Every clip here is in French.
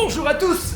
Bonjour à tous.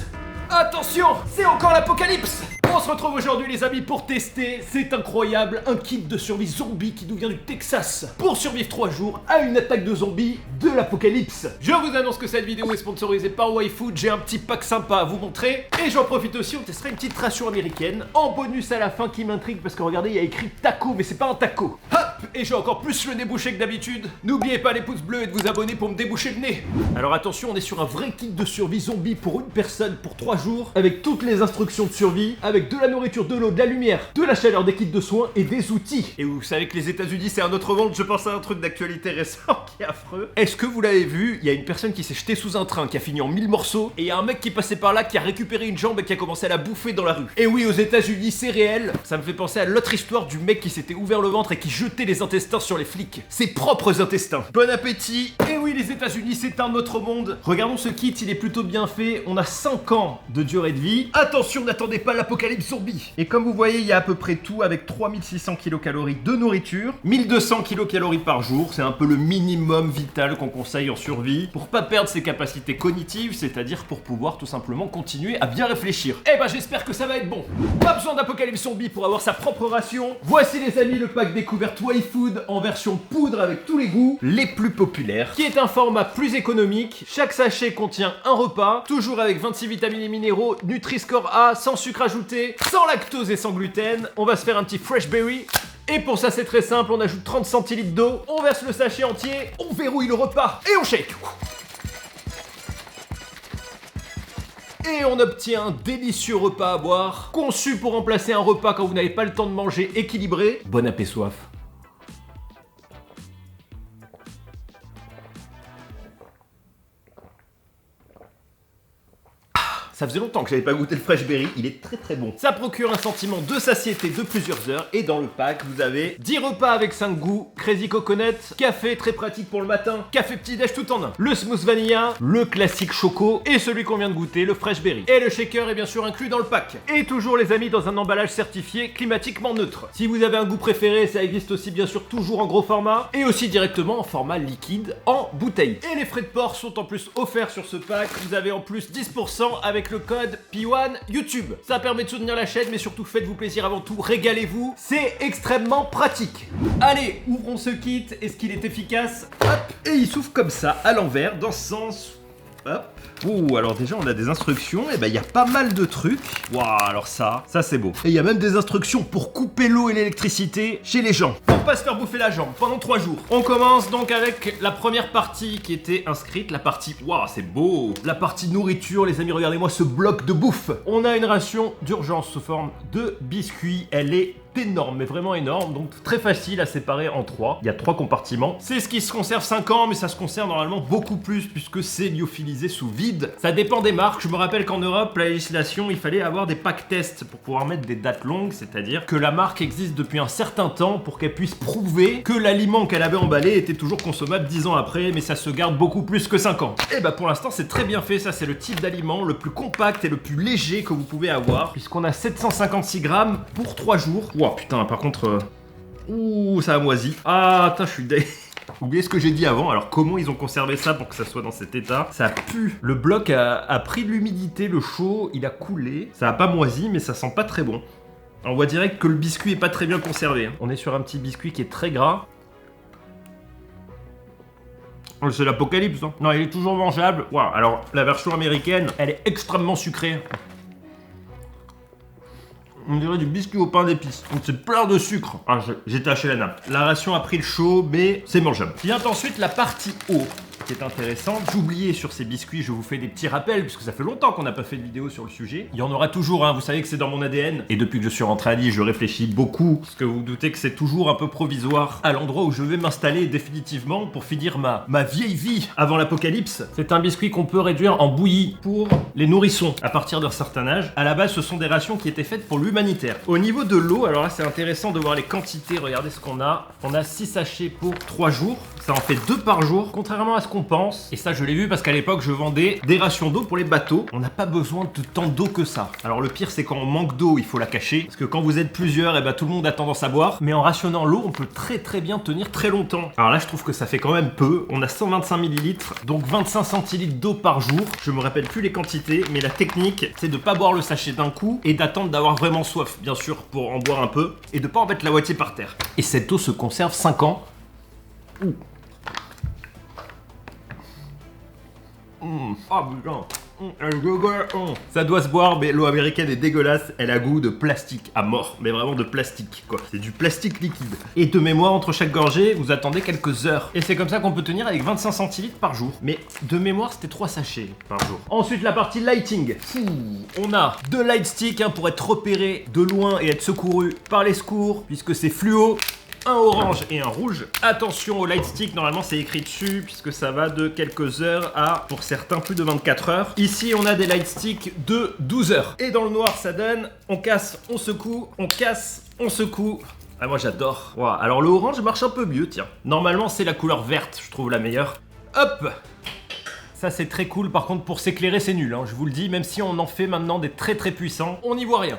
Attention, c'est encore l'apocalypse. On se retrouve aujourd'hui les amis pour tester, c'est incroyable, un kit de survie zombie qui nous vient du Texas pour survivre 3 jours à une attaque de zombies de l'apocalypse. Je vous annonce que cette vidéo est sponsorisée par YFood, j'ai un petit pack sympa à vous montrer et j'en profite aussi, on testera une petite ration américaine en bonus à la fin qui m'intrigue parce que regardez il y a écrit taco mais c'est pas un taco. Hop, et j'ai encore plus le nez bouché que d'habitude. N'oubliez pas les pouces bleus et de vous abonner pour me déboucher le nez. Alors attention, on est sur un vrai kit de survie zombie pour une personne pour 3 jours avec toutes les instructions de survie, avec de la nourriture, de l'eau, de la lumière, de la chaleur, des kits de soins et des outils. Et vous savez que les États-Unis c'est un autre monde, je pense à un truc d'actualité récent qui est affreux. Est-ce que vous l'avez vu? Il y a une personne qui s'est jetée sous un train, qui a fini en 1000 morceaux, et il y a un mec qui est passé par là, qui a récupéré une jambe et qui a commencé à la bouffer dans la rue. Et oui, aux États-Unis c'est réel. Ça me fait penser à l'autre histoire du mec qui s'était ouvert le ventre et qui jetait les intestins sur les flics. Ses propres intestins. Bon appétit. Et oui, les États-Unis c'est un autre monde. Regardons ce kit, il est plutôt bien fait. On a 5 ans de durée de vie. Attention, n'attendez pas l'apocalypse zombie. Et comme vous voyez, il y a à peu près tout avec 3600 kcal de nourriture, 1200 kcal par jour, c'est un peu le minimum vital qu'on conseille en survie pour pas perdre ses capacités cognitives, c'est-à-dire pour pouvoir tout simplement continuer à bien réfléchir. Eh ben j'espère que ça va être bon. Pas besoin d'apocalypse zombie pour avoir sa propre ration. Voici les amis le pack découverte YFood en version poudre avec tous les goûts les plus populaires, qui est un format plus économique. Chaque sachet contient un repas, toujours avec 26 vitamines et minéraux, Nutri-Score A, sans sucre ajouté, sans lactose et sans gluten. On va se faire un petit fresh berry. Et pour ça c'est très simple, on ajoute 30 centilitres d'eau, on verse le sachet entier, on verrouille le repas et on shake. Et on obtient un délicieux repas à boire, conçu pour remplacer un repas quand vous n'avez pas le temps de manger, équilibré. Bon appétit soif. Ça faisait longtemps que j'avais pas goûté le fresh berry, il est très très bon. Ça procure un sentiment de satiété de plusieurs heures et dans le pack vous avez 10 repas avec 5 goûts, crazy coconut, café très pratique pour le matin, café petit déj tout en un, le smooth vanilla, le classique choco et celui qu'on vient de goûter, le fresh berry. Et le shaker est bien sûr inclus dans le pack. Et toujours les amis dans un emballage certifié climatiquement neutre. Si vous avez un goût préféré, ça existe aussi bien sûr toujours en gros format et aussi directement en format liquide en bouteille. Et les frais de port sont en plus offerts sur ce pack, vous avez en plus 10% avec le code P1 YouTube. Ça permet de soutenir la chaîne, mais surtout faites-vous plaisir avant tout, régalez-vous, c'est extrêmement pratique. Allez, ouvrons ce kit, est-ce qu'il est efficace? Hop, et il s'ouvre comme ça, à l'envers, dans ce sens. Hop. Ouh, alors déjà on a des instructions, et ben il y a pas mal de trucs. Waouh, alors ça c'est beau. Et il y a même des instructions pour couper l'eau et l'électricité chez les gens. Pour pas se faire bouffer la jambe pendant 3 jours. On commence donc avec la première partie qui était inscrite, la partie, waouh c'est beau. La partie nourriture, les amis, regardez-moi ce bloc de bouffe. On a une ration d'urgence sous forme de biscuits, elle est énorme, mais vraiment énorme, donc très facile à séparer en 3. Il y a 3 compartiments. C'est ce qui se conserve 5 ans, mais ça se conserve normalement beaucoup plus puisque c'est lyophilisé sous vide. Ça dépend des marques. Je me rappelle qu'en Europe, la législation, il fallait avoir des pack tests pour pouvoir mettre des dates longues, c'est-à-dire que la marque existe depuis un certain temps pour qu'elle puisse prouver que l'aliment qu'elle avait emballé était toujours consommable 10 ans après, mais ça se garde beaucoup plus que 5 ans. Et bah pour l'instant, c'est très bien fait. Ça, c'est le type d'aliment le plus compact et le plus léger que vous pouvez avoir, puisqu'on a 756 grammes pour 3 jours. Wow, putain, par contre... Ouh, ça a moisi. Ah, putain, je suis dé... Oubliez ce que j'ai dit avant, alors comment ils ont conservé ça pour que ça soit dans cet état? Ça pue. Le bloc a pris de l'humidité, le chaud, il a coulé. Ça a pas moisi, mais ça sent pas très bon. On voit direct que le biscuit est pas très bien conservé. Hein. On est sur un petit biscuit qui est très gras. C'est l'apocalypse, hein. Non, il est toujours mangeable. Waouh, alors la version américaine, elle est extrêmement sucrée. On dirait du biscuit au pain d'épices. Donc c'est plein de sucre. Ah, j'ai taché la nappe. La ration a pris le chaud, mais c'est mangeable. Vient ensuite la partie eau, qui est intéressante. J'oubliais sur ces biscuits, je vous fais des petits rappels, puisque ça fait longtemps qu'on n'a pas fait de vidéo sur le sujet. Il y en aura toujours, hein. Vous savez que c'est dans mon ADN. Et depuis que je suis rentré à Lille, je réfléchis beaucoup, parce que vous vous doutez que c'est toujours un peu provisoire à l'endroit où je vais m'installer définitivement pour finir ma vieille vie avant l'apocalypse. C'est un biscuit qu'on peut réduire en bouillie pour les nourrissons à partir d'un certain âge. À la base, ce sont des rations qui étaient faites pour l'humanitaire. Au niveau de l'eau, alors là, c'est intéressant de voir les quantités. Regardez ce qu'on a. On a 6 sachets pour 3 jours. Ça en fait 2 par jour, contrairement à ce qu'on pense. Et ça, je l'ai vu parce qu'à l'époque, je vendais des rations d'eau pour les bateaux. On n'a pas besoin de tant d'eau que ça. Alors le pire, c'est quand on manque d'eau, il faut la cacher. Parce que quand vous êtes plusieurs, et ben, tout le monde a tendance à boire. Mais en rationnant l'eau, on peut très bien tenir très longtemps. Alors là, je trouve que ça fait quand même peu. On a 125 ml, donc 25 centilitres d'eau par jour. Je me rappelle plus les quantités, mais la technique, c'est de pas boire le sachet d'un coup et d'attendre d'avoir vraiment soif, bien sûr, pour en boire un peu. Et de pas en mettre la moitié par terre. Et cette eau se conserve 5 ans. Ouh. Ah putain. Ça doit se boire, mais l'eau américaine est dégueulasse. Elle a goût de plastique à mort, mais vraiment de plastique quoi. C'est du plastique liquide. Et de mémoire, entre chaque gorgée, vous attendez quelques heures. Et c'est comme ça qu'on peut tenir avec 25 centilitres par jour. Mais de mémoire, c'était 3 sachets par jour. Ensuite, la partie lighting. On a 2 light sticks pour être repéré de loin et être secouru par les secours, puisque c'est fluo. Un orange et un rouge. Attention au light stick, normalement c'est écrit dessus puisque ça va de quelques heures à, pour certains, plus de 24 heures. Ici on a des light sticks de 12 heures. Et dans le noir ça donne, on casse, on secoue, on casse, on secoue. Ah moi j'adore. Wow. Alors le orange marche un peu mieux, tiens. Normalement c'est la couleur verte, je trouve la meilleure. Hop. Ça c'est très cool, par contre pour s'éclairer c'est nul, hein. Je vous le dis, même si on en fait maintenant des très puissants, on n'y voit rien.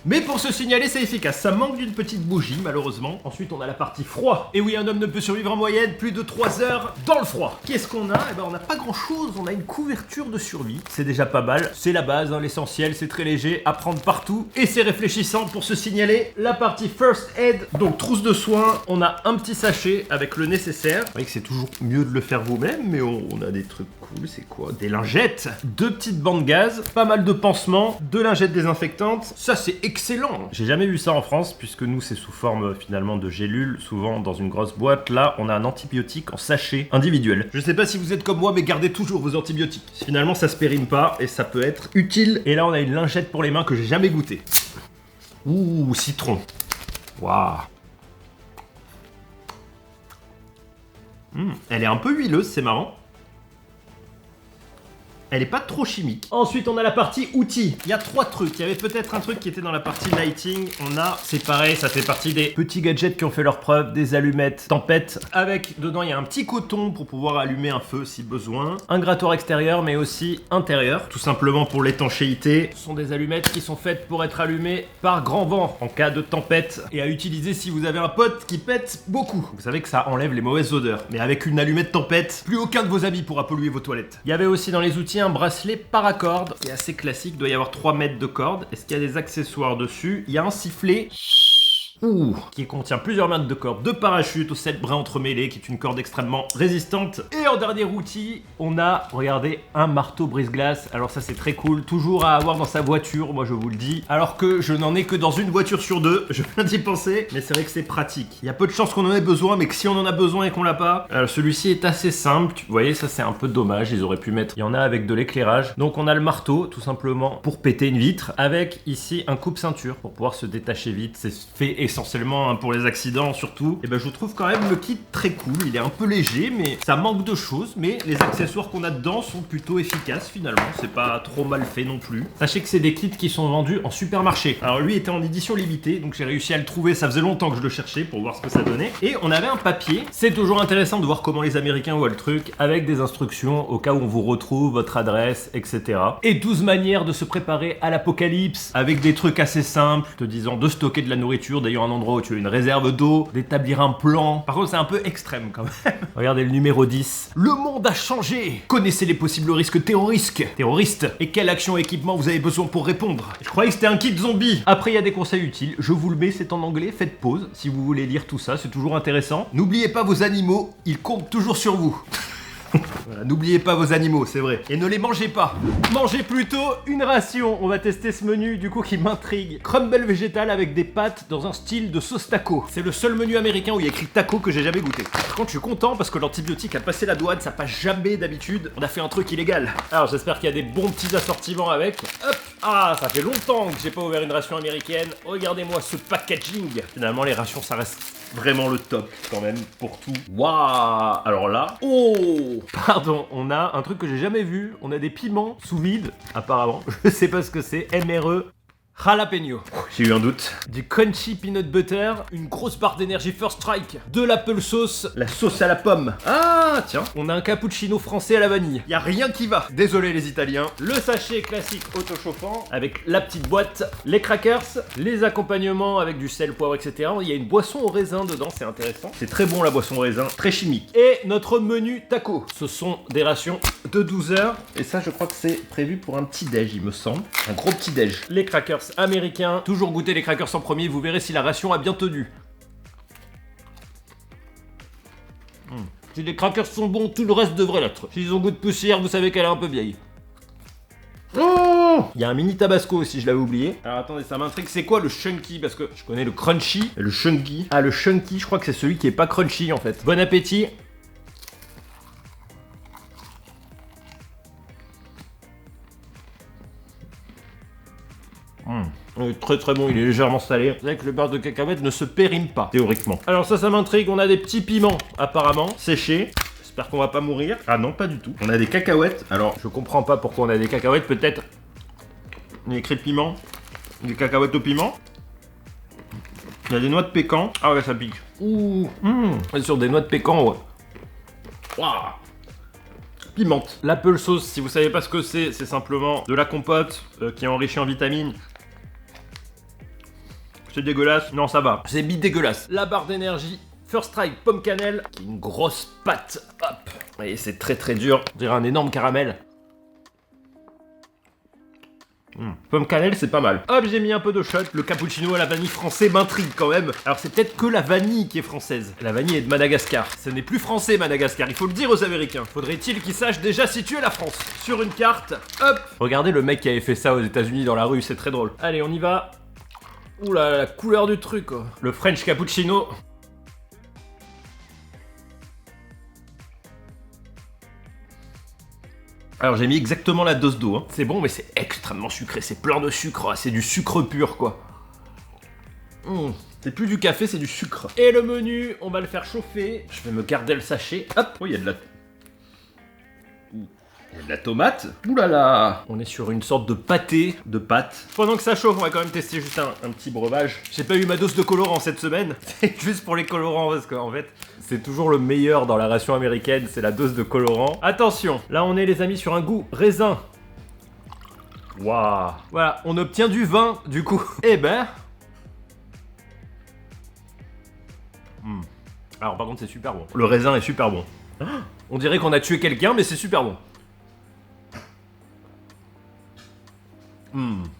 Mais pour se signaler, c'est efficace. Ça manque d'une petite bougie, malheureusement. Ensuite, on a la partie froid. Et oui, un homme ne peut survivre en moyenne plus de 3 heures dans le froid. Qu'est-ce qu'on a? Eh ben, on n'a pas grand-chose. On a une couverture de survie. C'est déjà pas mal. C'est la base, hein, l'essentiel. C'est très léger, à prendre partout. Et c'est réfléchissant pour se signaler. La partie first aid, donc trousse de soins. On a un petit sachet avec le nécessaire. Vous voyez que c'est toujours mieux de le faire vous-même, mais on a des trucs cool. C'est quoi? Des lingettes, 2 petites bandes gaz, pas mal de pansements, 2 lingettes désinfectantes. Ça, c'est excellent. J'ai jamais vu ça en France puisque nous c'est sous forme finalement de gélules, souvent dans une grosse boîte. Là on a un antibiotique en sachet individuel. Je sais pas si vous êtes comme moi, mais gardez toujours vos antibiotiques. Finalement ça se périme pas et ça peut être utile. Et là on a une lingette pour les mains que j'ai jamais goûté. Ouh, citron. Waouh. Elle est un peu huileuse, c'est marrant. Elle est pas trop chimique. Ensuite, on a la partie outils. Il y a 3 trucs. Il y avait peut-être un truc qui était dans la partie lighting. On a, c'est pareil, ça fait partie des petits gadgets qui ont fait leur preuve, des allumettes tempête. Avec, dedans, il y a un petit coton pour pouvoir allumer un feu si besoin. Un grattoir extérieur, mais aussi intérieur. Tout simplement pour l'étanchéité. Ce sont des allumettes qui sont faites pour être allumées par grand vent en cas de tempête. Et à utiliser si vous avez un pote qui pète beaucoup. Vous savez que ça enlève les mauvaises odeurs. Mais avec une allumette tempête, plus aucun de vos amis pourra polluer vos toilettes. Il y avait aussi dans les outils un bracelet paracorde qui est assez classique, il doit y avoir 3 mètres de corde. Est-ce qu'il y a des accessoires dessus? Il y a un sifflet qui contient plusieurs mètres de corde de parachute aux 7 brins entremêlés, qui est une corde extrêmement résistante. Et en dernier outil, on a, regardez, un marteau brise-glace. Alors ça c'est très cool, toujours à avoir dans sa voiture, moi je vous le dis. Alors que je n'en ai que dans une voiture sur 2, je viens d'y penser, mais c'est vrai que c'est pratique. Il y a peu de chances qu'on en ait besoin, mais que si on en a besoin et qu'on l'a pas, alors celui-ci est assez simple. Vous voyez, ça c'est un peu dommage, ils auraient pu mettre, il y en a avec de l'éclairage. Donc on a le marteau, tout simplement, pour péter une vitre, avec ici un coupe-ceinture, pour pouvoir se détacher vite. C'est fait essentiellement pour les accidents surtout. Et ben je trouve quand même le kit très cool. Il est un peu léger, mais ça manque de choses. Mais les accessoires qu'on a dedans sont plutôt efficaces finalement. C'est pas trop mal fait non plus. Sachez que c'est des kits qui sont vendus en supermarché. Alors lui était en édition limitée, donc j'ai réussi à le trouver. Ça faisait longtemps que je le cherchais pour voir ce que ça donnait. Et on avait un papier. C'est toujours intéressant de voir comment les Américains voient le truc, avec des instructions au cas où on vous retrouve, votre adresse, etc. Et 12 manières de se préparer à l'apocalypse, avec des trucs assez simples, te disant de stocker de la nourriture, d'ailleurs un endroit où tu as une réserve d'eau, d'établir un plan. Par contre c'est un peu extrême quand même. Regardez le numéro 10. Le monde a changé. Connaissez les possibles risques terroristes. Et quelle action et équipement vous avez besoin pour répondre. Je croyais que c'était un kit zombie. Après il y a des conseils utiles, je vous le mets, c'est en anglais, faites pause si vous voulez lire tout ça, c'est toujours intéressant. N'oubliez pas vos animaux, ils comptent toujours sur vous. Voilà, n'oubliez pas vos animaux, c'est vrai. Et ne les mangez pas. Mangez plutôt une ration. On va tester ce menu du coup qui m'intrigue. Crumble végétal avec des pâtes dans un style de sauce taco. C'est le seul menu américain où il y a écrit taco que j'ai jamais goûté. Par contre je suis content parce que l'antibiotique a passé la douane, ça passe jamais d'habitude. On a fait un truc illégal. Alors j'espère qu'il y a des bons petits assortiments avec. Hop. Ah, ça fait longtemps que j'ai pas ouvert une ration américaine. Regardez-moi ce packaging. Finalement les rations ça reste vraiment le top quand même pour tout. Waouh. Alors là, oh pardon, on a un truc que j'ai jamais vu. On a des piments sous vide, apparemment. Je sais pas ce que c'est. MRE. Jalapeno. J'ai eu un doute. Du crunchy peanut butter, une grosse barre d'énergie First Strike, de l'apple sauce, la sauce à la pomme. Ah tiens, on a un cappuccino français à la vanille. Y a rien qui va. Désolé les Italiens. Le sachet classique auto-chauffant avec la petite boîte, les crackers, les accompagnements avec du sel, poivre, etc. Il y a une boisson au raisin dedans, c'est intéressant. C'est très bon la boisson au raisin, très chimique. Et notre menu taco. Ce sont des rations de 12 heures. Et ça, je crois que c'est prévu pour un petit déj, il me semble. Un gros petit déj. Les crackers américains. Toujours goûter les crackers en premier, vous verrez si la ration a bien tenu. Si les crackers sont bons, tout le reste devrait l'être. S'ils ont goût de poussière, vous savez qu'elle est un peu vieille. Oh, il y a un mini tabasco aussi, je l'avais oublié. Alors attendez, ça m'intrigue, c'est quoi le chunky? Parce que je connais le crunchy et le chunky. Ah, le chunky, je crois que c'est celui qui est pas crunchy en fait. Bon appétit. Il est très très bon, il est légèrement salé. Vous savez que le beurre de cacahuète ne se périme pas, théoriquement. Alors ça m'intrigue, on a des petits piments, apparemment, séchés. J'espère qu'on va pas mourir. Ah non, pas du tout. On a des cacahuètes. Alors, je comprends pas pourquoi on a des cacahuètes, peut-être... Il y a écrit piment. Des cacahuètes au piment. Il y a des noix de pécan. Ah ouais, ça pique. Ouh, sur des noix de pécan, ouais. Waouh, pimente. L'apple sauce, si vous savez pas ce que c'est simplement de la compote qui est enrichie en vitamines. C'est dégueulasse. Non, ça va. C'est dégueulasse. La barre d'énergie First Strike pomme cannelle, qui est une grosse pâte. Hop. Et c'est très très dur. On dirait un énorme caramel. Pomme cannelle, c'est pas mal. Hop, j'ai mis un peu de shot. Le cappuccino à la vanille français m'intrigue quand même. Alors c'est peut-être que la vanille qui est française. La vanille est de Madagascar. Ce n'est plus français Madagascar, il faut le dire aux Américains. Faudrait-il qu'ils sachent déjà situer la France sur une carte. Hop. Regardez le mec qui avait fait ça aux États-Unis dans la rue, c'est très drôle. Allez, on y va. Ouh là, la couleur du truc quoi. Le French cappuccino. Alors j'ai mis exactement la dose d'eau. C'est bon, mais c'est extrêmement sucré. C'est plein de sucre. C'est du sucre pur quoi. C'est plus du café, c'est du sucre. Et le menu, on va le faire chauffer. Je vais me garder le sachet. Hop. Oh, il y a de la... Il y a de la tomate. Ouh là là. On est sur une sorte de pâté de pâte. Pendant que ça chauffe, on va quand même tester juste un petit breuvage. J'ai pas eu ma dose de colorant cette semaine. C'est juste pour les colorants parce qu'en fait, c'est toujours le meilleur dans la ration américaine, c'est la dose de colorant. Attention, là on est les amis sur un goût raisin. Waouh. Voilà, on obtient du vin du coup. Eh ben... Alors par contre c'est super bon. Le raisin est super bon. On dirait qu'on a tué quelqu'un mais c'est super bon.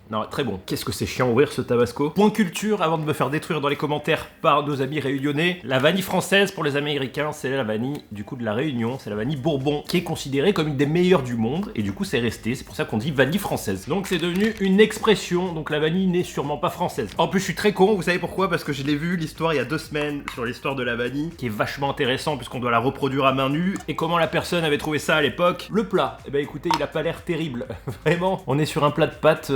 Non, très bon. Qu'est-ce que c'est chiant ouvrir ce tabasco. Point culture, avant de me faire détruire dans les commentaires par nos amis réunionnais. La vanille française pour les Américains, c'est la vanille du coup de la Réunion. C'est la vanille Bourbon qui est considérée comme une des meilleures du monde. Et du coup, c'est resté. C'est pour ça qu'on dit vanille française. Donc c'est devenu une expression. Donc la vanille n'est sûrement pas française. En plus, je suis très con. Vous savez pourquoi? Parce que je l'ai vu l'histoire il y a 2 semaines sur l'histoire de la vanille, qui est vachement intéressant puisqu'on doit la reproduire à main nue. Et comment la personne avait trouvé ça à l'époque. Le plat, eh ben écoutez, il a pas l'air terrible. Vraiment, on est sur un plat de pâtes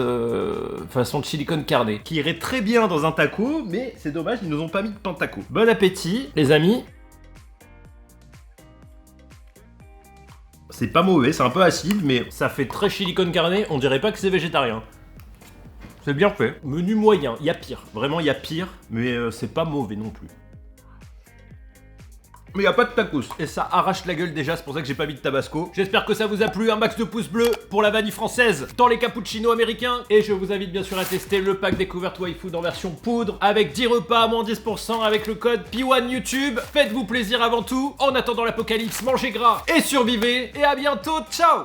façon chili con carne, qui irait très bien dans un taco, mais c'est dommage, ils nous ont pas mis de pain taco. Bon appétit, les amis. C'est pas mauvais, c'est un peu acide, mais ça fait très chili con carne, on dirait pas que c'est végétarien. C'est bien fait. Menu moyen, il y a pire. Vraiment, il y a pire, mais c'est pas mauvais non plus. Mais y a pas de tacos. Et ça arrache la gueule déjà, c'est pour ça que j'ai pas mis de tabasco. J'espère que ça vous a plu, un max de pouces bleus pour la vanille française dans les cappuccinos américains. Et je vous invite bien sûr à tester le pack découverte YFood en version poudre avec 10 repas à moins 10% avec le code P1 YouTube. Faites-vous plaisir avant tout. En attendant l'apocalypse, mangez gras et survivez. Et à bientôt, ciao!